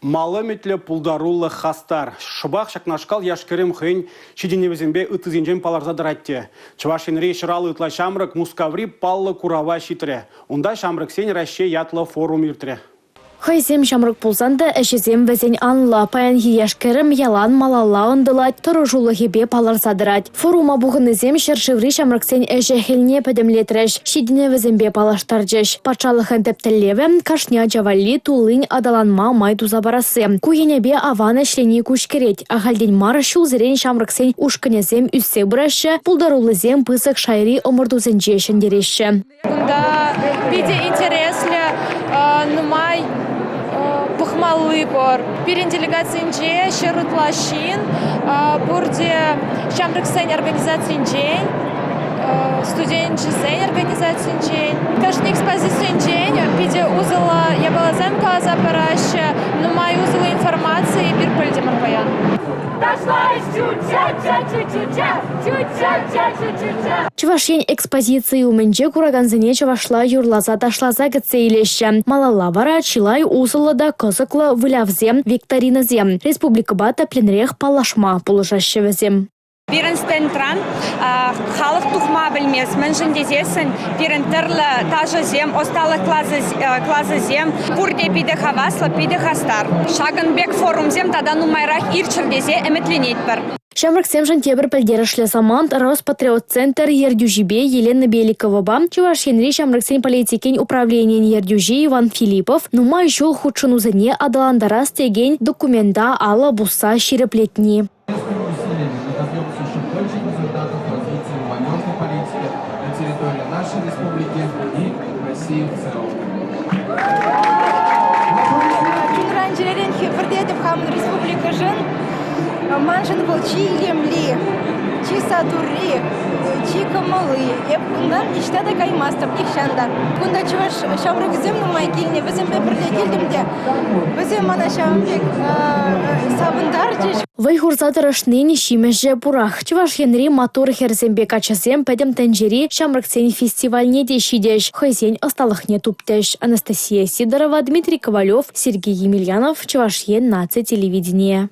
Малы метлі пулдарулы хастар. Шыбақ шакнашкал яшкерім хын шеденевізімбе ұтызенжен паларзадыр әтте. Чывашенре шыралы ұтла шамрық мускаври паллы курава шитре. Онда шамрық сен рәшше ятлы форум иртре. Хайзем шамрык пулсанда әшізем вәзен анла паян яшкерім ялан малалла ұндылат, тұры жулы хебе паларсадырат. Форума бұғынызем шыршыври шамрыксен әші хелне пәдімлетреш, шедіне вәзембе палаштарджеш. Патшалықын тәптілеві, кашня жавалли тулын адаланма майду забарасы. Куенебе аван әшлені күшкерет. Ағалден мар шулзерен шамрыксен ушкынезем үссе бұрашы, пулдарулызем пысық шайри омырдузенже шендереші. Бунда биде интереслі нумай пухмалы бор. Пирен делегациясынже шерутлашин, бурде шамрыксен организациясынже, студентчесен организациясынже. Каждый экспозициясынже биде узыла ябалазем каза параще, нумай узыла информации бир пыльдемар баян. Чувашен экспозиции уменже кураганзене чувашла юрлаза ташлаза гцейлеші. Малала вара чилай узылыда кызыклы вылявзем викториназем. Республика бата пленрех палашма пулышащевізем. Пирен стентран, халық тухма білмес, меншін дезесін, пирен тірлі тажы зем, осталы клазы зем, бұрде пиде хаваслы, пиде хастар. Шагынбек форум зем, тада нумайрақ ирчір дезе әметленет бір. Шамрыксем жантебір пілдерішлі замант Роспатриот-центр Ердюжибе Елена Беликова, Чувашенри Шамрыксен политикен управлениен Ердюжи Иван Филиппов, нумай жол худшынузыне адаландара стеген документа ала буса ширеплетни. Нашей республики и России в целом. Республика жен, манжен был чи емли, чи сатури, чи камалы. Bundan işte de kaymastım ilk şanda. Bunda çuvaş şamrık zemnu maykilne, bizim beberle geldim de, bizim ana şamrık sabundarcı. Вайхурзадырышнын шимеше пурах. Чувашенри матур херзембе качасем пәдем тәнжери шамрыксен фестивальне де шидеш. Хайзен осталыхне туптеш. Анастасия Сидорова, Дмитрий Ковалев, Сергей Емельянов, Чувашен наци телевидение.